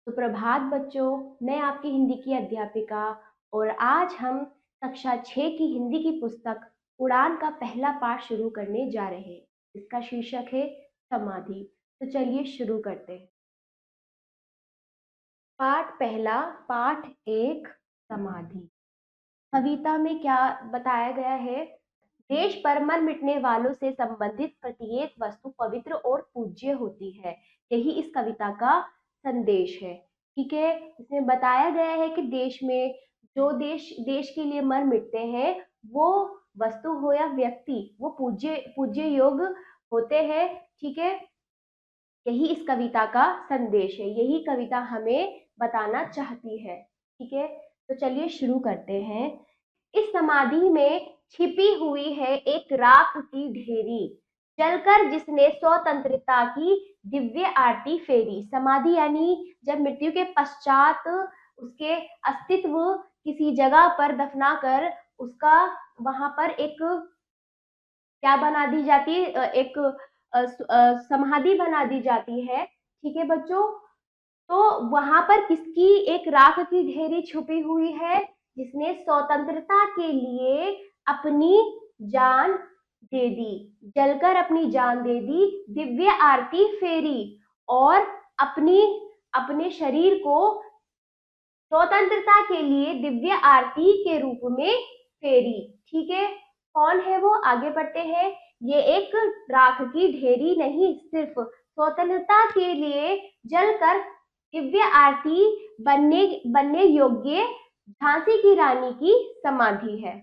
सुप्रभात बच्चों, मैं आपकी हिंदी की अध्यापिका और आज हम कक्षा 6 की हिंदी की पुस्तक उड़ान का पहला पाठ शुरू करने जा रहे हैं। इसका शीर्षक है समाधि। तो चलिए शुरू करते हैं। पाठ पहला, पाठ 1, समाधि। कविता में क्या बताया गया है? देश पर मर मिटने वालों से संबंधित प्रत्येक वस्तु पवित्र और पूज्य होती है। यही इस कविता का संदेश है। ठीक है, इसमें बताया गया है कि देश में जो देश देश के लिए मर मिटते हैं, वो वस्तु हो या व्यक्ति, वो पूज्य पूज्य योग्य होते हैं। ठीक है, यही इस कविता का संदेश है, यही कविता हमें बताना चाहती है। ठीक है, तो चलिए शुरू करते हैं। इस समाधि में छिपी हुई है एक राख की ढेरी, जलकर जिसने स्वतंत्रता की दिव्य आरती फेरी। समाधि यानी जब मृत्यु के पश्चात उसके अस्तित्व किसी जगह पर दफना कर उसका वहां पर एक क्या बना दी जाती है, एक समाधि बना दी जाती है। ठीक है बच्चों, तो वहां पर किसकी एक राख की ढेरी छुपी हुई है? जिसने स्वतंत्रता के लिए अपनी जान दे दी, जलकर अपनी जान दे दी, दिव्य आरती फेरी और अपनी अपने शरीर को स्वतंत्रता के लिए दिव्य आरती के रूप में फेरी। ठीक है, कौन है वो? आगे बढ़ते हैं। ये एक राख की ढेरी नहीं, सिर्फ स्वतंत्रता के लिए जलकर दिव्य आरती बनने बनने योग्य झांसी की रानी की समाधि है।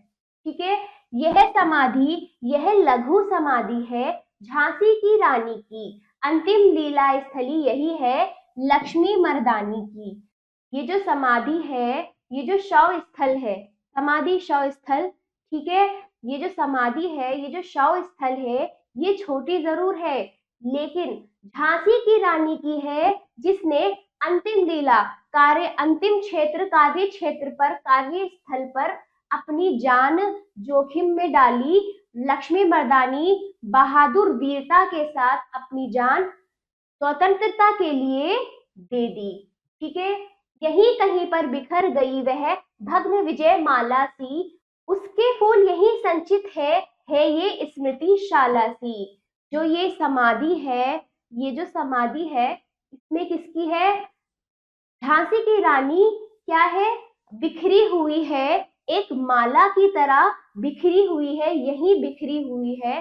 ठीक है, यह समाधि, यह लघु समाधि है झांसी की रानी की। अंतिम लीला स्थली यही है लक्ष्मी मर्दानी की। ये जो समाधि है, ये जो शव स्थल है, समाधि शव स्थल, ठीक है, ये जो समाधि है, ये जो शव स्थल है, ये छोटी जरूर है, लेकिन झांसी की रानी की है, जिसने अंतिम लीला अंतिम क्षेत्र, कार्य क्षेत्र पर, कार्य स्थल पर अपनी जान जोखिम में डाली। लक्ष्मी मर्दानी बहादुर वीरता के साथ अपनी जान स्वतंत्रता के लिए दे दी। ठीक है, यहीं कहीं पर बिखर गई वह भग्न विजय माला सी, उसके फूल यहीं संचित है ये स्मृतिशाला सी। जो ये समाधि है, ये जो समाधि है, इसमें किसकी है? झांसी की रानी क्या है? बिखरी हुई है, एक माला की तरह बिखरी हुई है, यहीं बिखरी हुई है।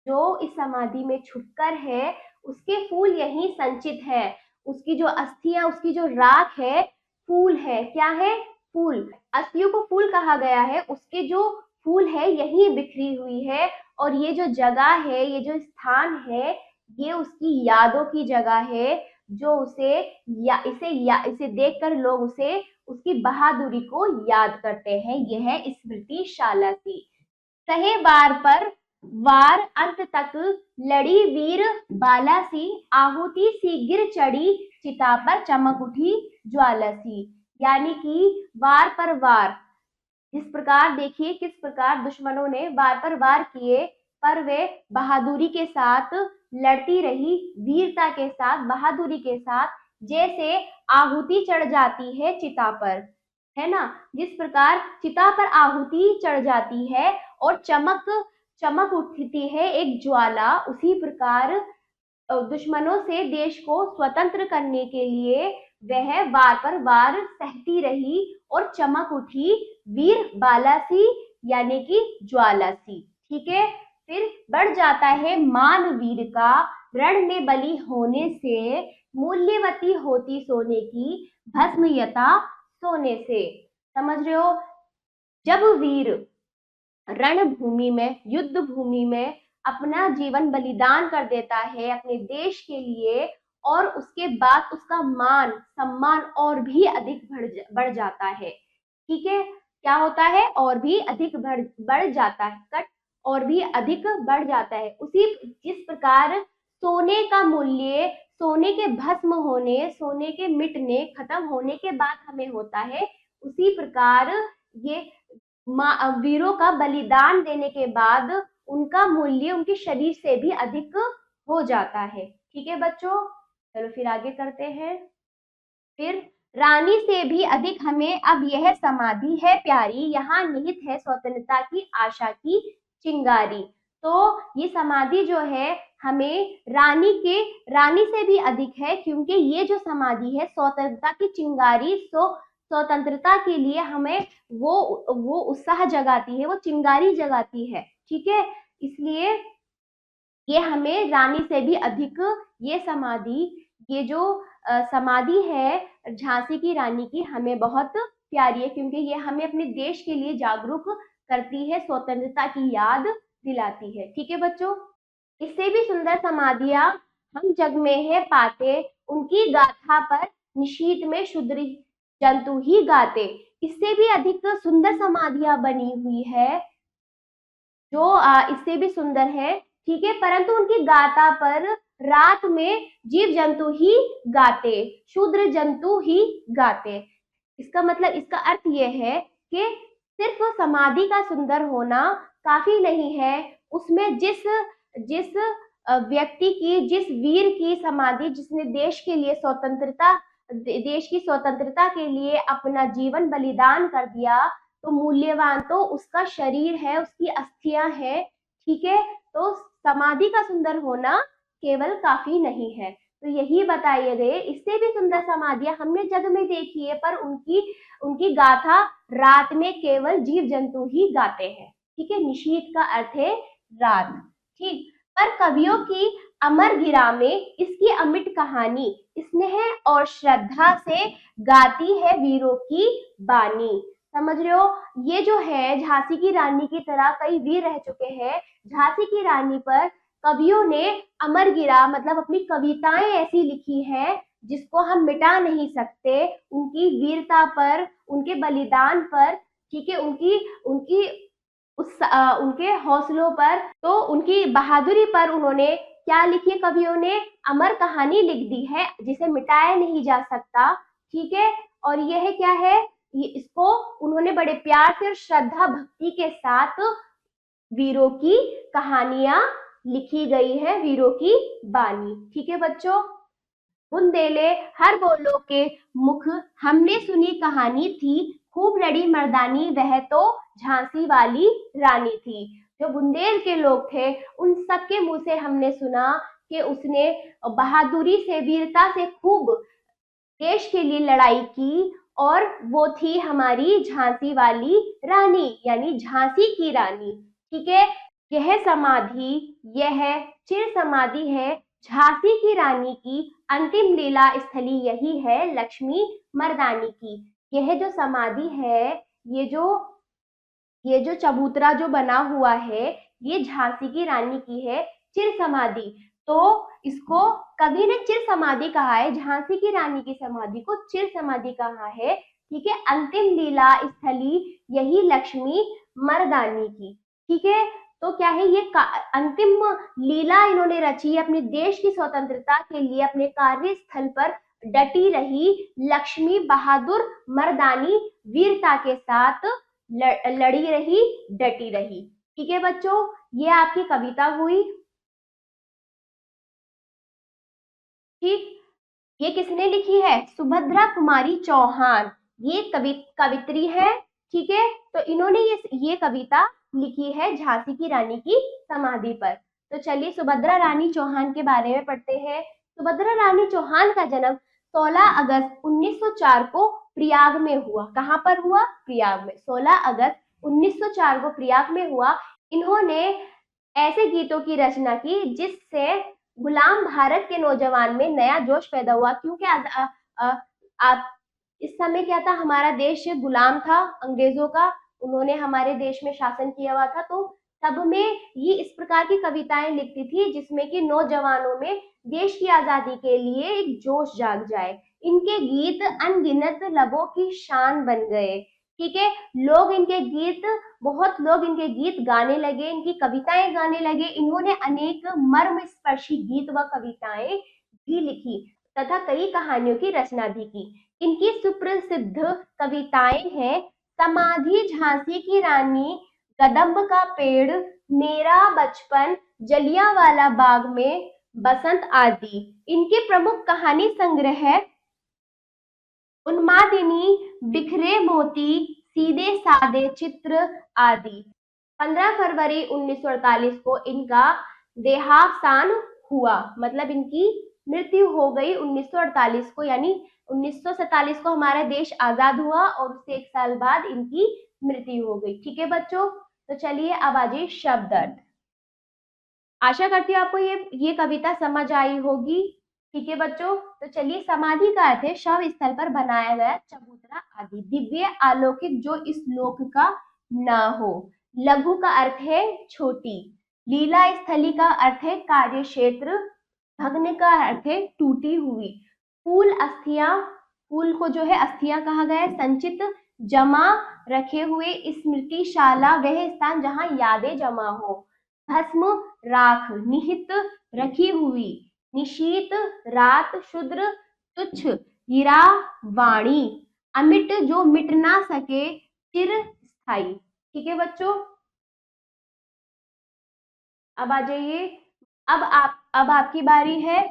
जो इस समाधि में छुपकर है, उसके फूल यहीं संचित है। उसकी जो अस्थियां, उसकी जो राख है, फूल है। क्या है? फूल। अस्थियों को फूल कहा गया है, उसके जो फूल है यहीं बिखरी हुई है। और ये जो जगह है, ये जो स्थान है, ये उसकी यादों की जगह है, जो उसे इसे देखकर लोग उसे उसकी बहादुरी को याद करते हैं। यह स्मृतिशाला सी। सहे वार पर वार अंत तक लड़ी वीर बाला सी, आहुति सी गिर चढ़ी चिता पर चमक उठी ज्वाला सी। यानी कि वार पर वार, जिस प्रकार देखिए किस प्रकार दुश्मनों ने वार पर वार किए, पर वे बहादुरी के साथ लड़ती रही, वीरता के साथ, बहादुरी के साथ। जैसे आहुति चढ़ जाती है चिता पर, है ना, जिस प्रकार चिता पर आहुति चढ़ जाती है और चमक चमक उठती है एक ज्वाला, उसी प्रकार दुश्मनों से देश को स्वतंत्र करने के लिए वह वार पर वार सहती रही और चमक उठी वीर बाला सी, यानी कि ज्वाला सी। ठीक है, फिर बढ़ जाता है मान वीर का, रण में बलि होने से, मूल्यवती होती सोने की भस्मयता सोने से। समझ रहे हो? जब वीर रणभूमि में, युद्ध भूमि में अपना जीवन बलिदान कर देता है अपने देश के लिए, और उसके बाद उसका मान सम्मान और भी अधिक बढ़ जाता है। ठीक है, क्या होता है? और भी अधिक बढ़ जाता है, कट और भी अधिक बढ़ जाता है। उसी जिस प्रकार सोने का मूल्य, सोने के भस्म होने, सोने के मिटने, खत्म होने के बाद हमें होता है, उसी प्रकार ये वीरों का बलिदान देने के बाद उनका मूल्य उनके शरीर से भी अधिक हो जाता है। ठीक है बच्चों, चलो फिर आगे करते हैं। फिर रानी से भी अधिक हमें अब यह समाधि है प्यारी, यहाँ निहित है स्वतंत्रता की आशा की चिंगारी। तो ये समाधि जो है हमें रानी से भी अधिक है, क्योंकि ये जो समाधि है स्वतंत्रता की चिंगारी, स्वतंत्रता के लिए हमें वो उत्साह जगाती है, वो चिंगारी जगाती है। ठीक है, इसलिए ये हमें रानी से भी अधिक, ये समाधि, ये जो समाधि है झांसी की रानी की, हमें बहुत प्यारी है, क्योंकि ये हमें अपने देश के लिए जागरूक करती है, स्वतंत्रता की याद दिलाती है। ठीक है बच्चों, इससे भी सुंदर समाधियां हम जग में है पाते, उनकी गाथा पर निशीथ में शूद्र जंतु ही गाते। इससे भी अधिक सुंदर समाधियां बनी हुई है, जो इससे भी सुंदर है। ठीक है, परंतु उनकी गाथा पर रात में जीव जंतु ही गाते, शूद्र जंतु ही गाते। इसका मतलब, इसका अर्थ यह है कि सिर्फ समाधि का सुंदर होना काफी नहीं है, उसमें जिस जिस व्यक्ति की, जिस वीर की समाधि, जिसने देश के लिए देश की स्वतंत्रता के लिए अपना जीवन बलिदान कर दिया, तो मूल्यवान तो उसका शरीर है, उसकी अस्थियां है। ठीक है, तो समाधि का सुंदर होना केवल काफी नहीं है। तो यही बताए गए, इससे भी सुंदर समाधियां हमने जग में देखी है, पर उनकी गाथा रात में केवल जीव जंतु ही गाते हैं। ठीक है, निशीथ का अर्थ है रात। ठीक, पर कवियों की अमर गिरा में इसकी अमिट कहानी, स्नेह और श्रद्धा से गाती है वीरों की बानी। समझ रहे हो, ये जो है झांसी की रानी की तरह कई वीर रह चुके हैं। झांसी की रानी पर कवियों ने अमर गिरा, मतलब अपनी कविताएं ऐसी लिखी हैं जिसको हम मिटा नहीं सकते, उनकी वीरता पर, उनके बलिदान पर। ठीक है, उनकी उनकी उनके हौसलों पर, तो उनकी बहादुरी पर उन्होंने क्या लिखी है, कवियों ने अमर कहानी लिख दी है, जिसे मिटाया नहीं जा सकता। ठीक है, और यह क्या है, इसको उन्होंने बड़े प्यार से और श्रद्धा भक्ति के साथ वीरों की कहानियां लिखी गई है, वीरों की बानी। ठीक है बच्चों, बुंदेले हर बोलो के मुख हमने सुनी कहानी थी, खूब लड़ी मर्दानी वह तो झांसी वाली रानी थी। जो बुंदेल के लोग थे उन सबके मुंह से हमने सुना कि उसने बहादुरी से, वीरता से खूब देश के लिए लड़ाई की, और वो थी हमारी झांसी वाली रानी, यानी झांसी की रानी। ठीक है, यह समाधि, यह चिर समाधि है झांसी की रानी की, अंतिम लीला स्थली यही है लक्ष्मी मर्दानी की। यह जो समाधि है, ये जो चबूतरा जो बना हुआ है, ये झांसी की रानी की है, चिर समाधि। तो इसको कवि ने चिर समाधि कहा है, झांसी की रानी की समाधि को चिर समाधि कहा है। ठीक है, अंतिम लीला स्थली यही लक्ष्मी मर्दानी की। ठीक है, तो क्या है, ये अंतिम लीला इन्होंने रची अपने देश की स्वतंत्रता के लिए, अपने कार्यस्थल पर डटी रही लक्ष्मी बहादुर मर्दानी, वीरता के साथ लड़ी रही, डटी रही। ठीक है बच्चों, ये आपकी कविता हुई। ठीक, ये किसने लिखी है, सुभद्रा कुमारी चौहान, ये कवित्री है। ठीक है, तो इन्होंने ये कविता लिखी है झांसी की रानी की समाधि पर। तो चलिए सुभद्रा रानी चौहान के बारे में पढ़ते हैं। सुभद्रा रानी चौहान का जन्म 16 अगस्त 1904 को प्रयाग में हुआ। कहाँ पर हुआ, प्रयाग में। 16 अगस्त 1904 को प्रयाग में हुआ। इन्होंने ऐसे गीतों की रचना की जिससे गुलाम भारत के नौजवान में नया जोश पैदा हुआ, क्योंकि इस समय क्या था, हमारा देश गुलाम था अंग्रेजों का, उन्होंने हमारे देश में शासन किया हुआ था। तो सब में ये इस प्रकार की कविताएं लिखती थी जिसमें कि नौजवानों में देश की आजादी के लिए एक जोश जाग जाए। इनके गीत अनगिनत लबों की शान बन गए। ठीक है, बहुत लोग इनके गीत गाने लगे, इनकी कविताएं गाने लगे। इन्होंने अनेक मर्म स्पर्शी गीत व कविताएं भी लिखी तथा कई कहानियों की रचना भी की। इनकी सुप्रसिद्ध कविताएं हैं समाधि, झांसी की रानी, कदम्ब का पेड़, मेरा बचपन, जलियांवाला बाग में बसंत आदि। इनके प्रमुख कहानी संग्रह है उन्मादिनी, बिखरे मोती, सीधे सादे चित्र आदि। 15 फरवरी 1948 को इनका देहावसान हुआ, मतलब इनकी मृत्यु हो गई 1948 को, यानी 1947 को हमारा देश आजाद हुआ और उससे एक साल बाद इनकी मृत्यु हो गई। ठीक है बच्चों, तो चलिए अब आ जाइए शब्द अर्थ। आशा करती हूँ आपको ये कविता समझ आई होगी। ठीक है बच्चों, तो चलिए समाधि का अर्थ है शव स्थल पर बनाया गया चबूतरा आदि, दिव्य अलौकिक जो इस लोक का न हो। लघु का अर्थ है छोटी। लीला स्थली का अर्थ है कार्य क्षेत्र। भग्न का अर्थ है टूटी हुई। फूल अस्थियां, फूल को जो है अस्थियां कहा गया है। संचित, जमा रखे हुए। स्मृतिशाला, वह स्थान जहां यादें जमा हो। भस्म, राख। निहित, रखी हुई। निशीत, रात। शुद्र, तुच्छ। हीरा, वाणी। अमिट, जो मिट ना सके, चिर स्थाई। ठीक है बच्चों, अब आ जाइए। अब आपकी बारी है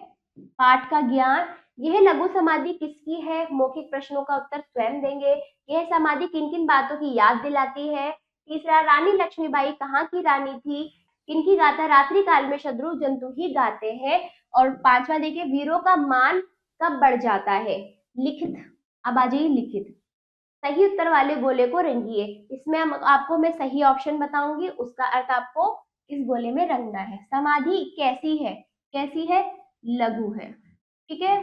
पाठ का ज्ञान। यह लघु समाधि किसकी है? मौखिक प्रश्नों का उत्तर स्वयं देंगे। यह समाधि किन किन बातों की याद दिलाती है? तीसरा, रानी लक्ष्मीबाई कहाँ की रानी थी? किनकी गाथा रात्रि काल में शत्रु जंतु ही गाते हैं? और पांचवा देखिए, वीरों का मान कब बढ़ जाता है? लिखित। अब आ जाइए लिखित। सही उत्तर वाले गोले को रंगिए। इसमें हम आपको मैं सही ऑप्शन बताऊंगी, उसका अर्थ आपको इस गोले में रंगना है। समाधि कैसी है? कैसी है? लघु है। ठीक है।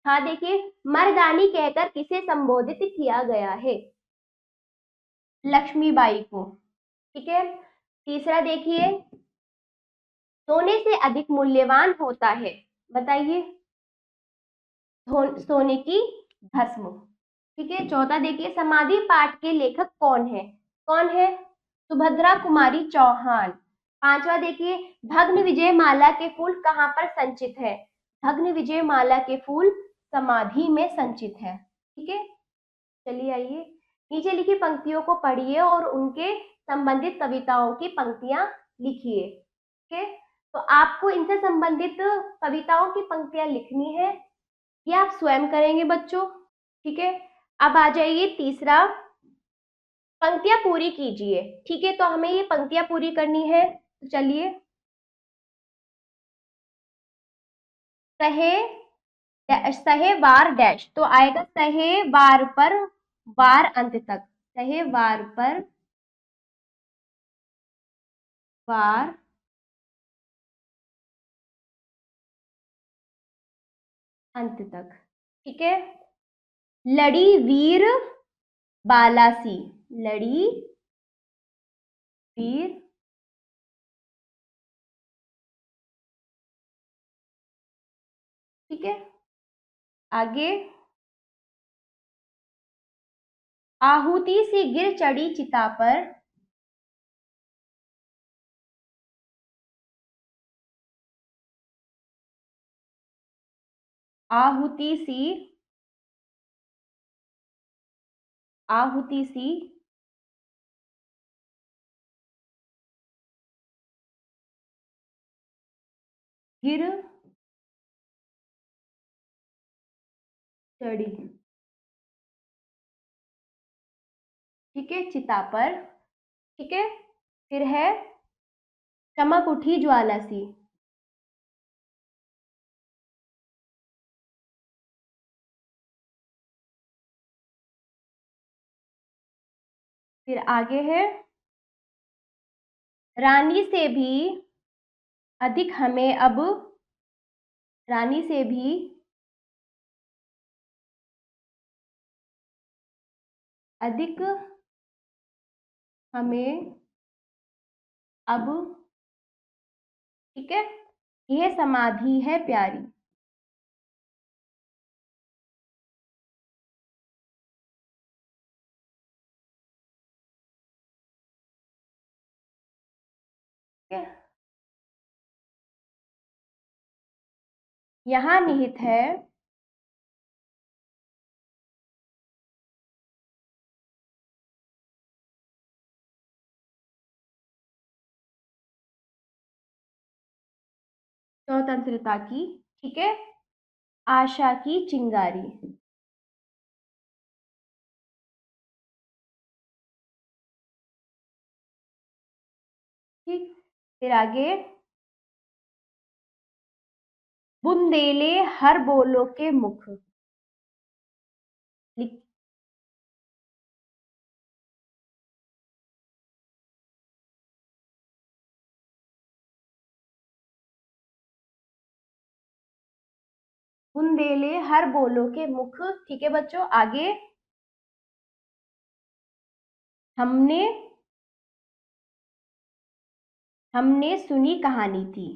हाँ देखिए, मर्दानी कहकर किसे संबोधित किया गया है? लक्ष्मीबाई को। ठीक है। तीसरा देखिए, सोने से अधिक मूल्यवान होता है, बताइए। सोने की भस्म। ठीक है। चौथा देखिए, समाधि पाठ के लेखक कौन है? कौन है? सुभद्रा कुमारी चौहान। पांचवा देखिए, भग्न विजय माला के फूल कहाँ पर संचित है? भग्न विजय माला के फूल समाधि में संचित है। ठीक है। चलिए आइए, नीचे लिखी पंक्तियों को पढ़िए और उनके संबंधित कविताओं की पंक्तियां लिखिए। ठीक है। तो आपको इनसे संबंधित कविताओं की पंक्तियां लिखनी है, ये आप स्वयं करेंगे बच्चों। ठीक है। अब आ जाइए तीसरा, पंक्तियां पूरी कीजिए। ठीक है, तो हमें ये पंक्तियां पूरी करनी है, तो चलिए। सहे, सहे वार डैश, तो आएगा सहे वार पर, वार अंत तक। सहे वार पर, वार अंत तक। ठीक है। लड़ी वीर बालासी, लड़ी वीर, ठीक है। आगे, आहुति सी गिर चढ़ी चिता पर, आहुति सी, आहुति सी गिर चढ़ी। ठीक है, चिता पर। ठीक है। फिर है, चमक उठी ज्वाला सी। फिर आगे है, रानी से भी अधिक हमें अब, रानी से भी अधिक हमें अब। ठीक है। यह समाधि है प्यारी। ठीक है। यहाँ निहित है, स्वतंत्रता की, ठीक है, आशा की चिंगारी। फिर आगे, बुंदेले हर बोलो के मुख। लिख- बुंदेले हर बोलो के मुख। ठीक है बच्चों, आगे, हमने हमने सुनी कहानी थी।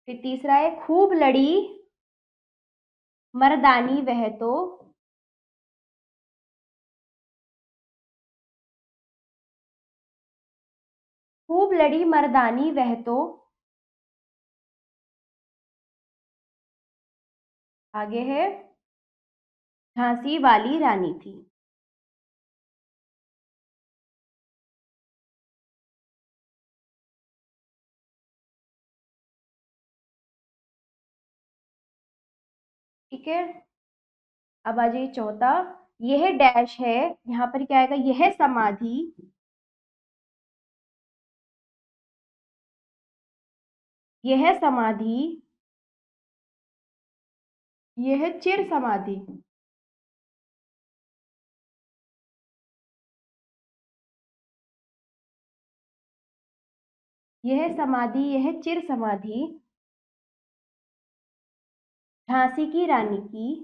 फिर तीसरा है, खूब लड़ी मर्दानी वह तो। खूब लड़ी मर्दानी वह तो। आगे है, झांसी वाली रानी थी। ठीक है, अब आ जाइए चौथा, यह डैश है, यहाँ पर क्या आएगा, यह समाधि, यह समाधि, यह चिर समाधि। यह समाधि, यह चिर समाधि, झांसी की रानी की।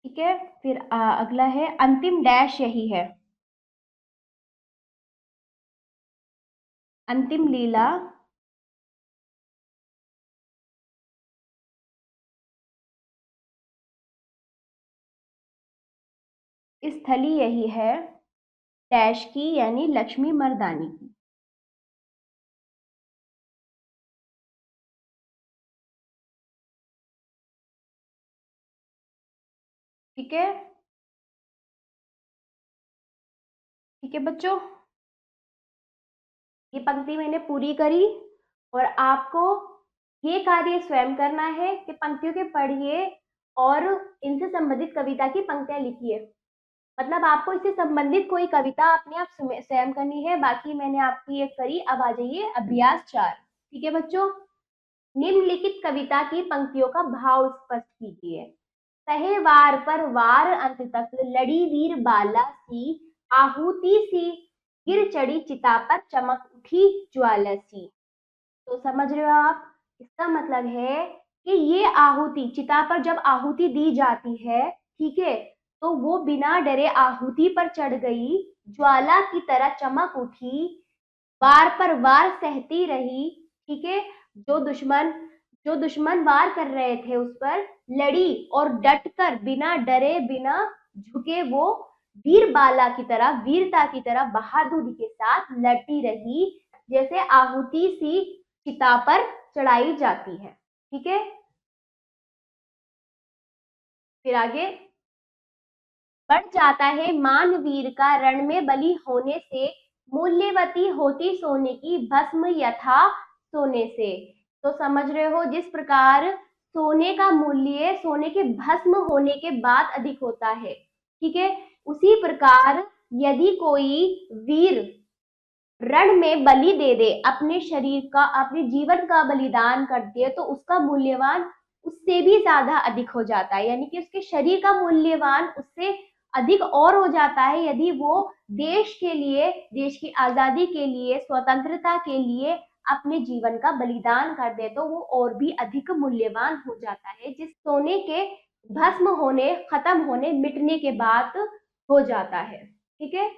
ठीक है, फिर अगला है, अंतिम डैश यही है, अंतिम लीला, स्थली यही है, डैश की यानी लक्ष्मी मर्दानी की। ठीक है, ठीक है बच्चों, ये पंक्ति मैंने पूरी करी और आपको ये कार्य स्वयं करना है कि पंक्तियों के पढ़िए और इनसे संबंधित कविता की पंक्तियां लिखिए। मतलब आपको इससे संबंधित कोई कविता अपने आप स्वयं करनी है। बाकी मैंने आपकी ये करी। अब आ जाइए अभ्यास 4। ठीक है बच्चों, निम्नलिखित कविता की पंक्तियों का भाव स्पष्ट कीजिए। सहे वार पर वार अंत तक लड़ी वीर बाला सी, आहुति सी गिर चढ़ी चिता पर चमक उठी ज्वाला सी। तो समझ रहे हो आप, इसका मतलब है कि ये आहुति, चिता पर जब आहुति दी जाती है, ठीक है, तो वो बिना डरे आहुति पर चढ़ गई, ज्वाला की तरह चमक उठी, वार पर वार सहती रही। ठीक है, जो दुश्मन जो दुश्मन वार कर रहे थे उस पर लड़ी और डटकर बिना डरे बिना झुके वो वीर बाला की तरह, वीरता की तरह बहादुरी के साथ लड़ती रही, जैसे आहुति सी चिता पर चढ़ाई जाती है। ठीक है, फिर आगे, बढ़ जाता है मान वीर का रण में बलि होने से, मूल्यवती होती सोने की भस्म यथा सोने से। तो समझ रहे हो, जिस प्रकार सोने का मूल्य सोने के भस्म होने के बाद अधिक होता है, ठीक है, उसी प्रकार यदि कोई वीर रण में बलि दे दे, अपने शरीर का, अपने जीवन का बलिदान कर दे, तो उसका मूल्यवान उससे भी ज्यादा अधिक हो जाता है। यानी कि उसके शरीर का मूल्यवान उससे अधिक और हो जाता है यदि वो देश के लिए, देश की आजादी के लिए, स्वतंत्रता के लिए अपने जीवन का बलिदान कर दे, तो वो और भी अधिक मूल्यवान हो जाता है, जिस सोने के भस्म होने, खत्म होने, मिटने के बाद हो जाता है। ठीक है,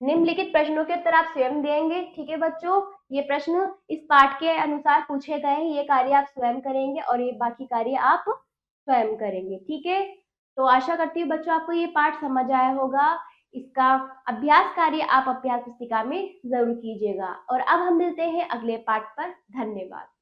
निम्नलिखित प्रश्नों के उत्तर आप स्वयं देंगे। ठीक है बच्चों, ये प्रश्न इस पाठ के अनुसार पूछे गए हैं, ये कार्य आप स्वयं करेंगे और ये बाकी कार्य आप स्वयं करेंगे। ठीक है, तो आशा करती हूँ बच्चों आपको ये पाठ समझ आया होगा। इसका अभ्यास कार्य आप अभ्यास पुस्तिका में जरूर कीजिएगा और अब हम मिलते हैं अगले पाठ पर। धन्यवाद।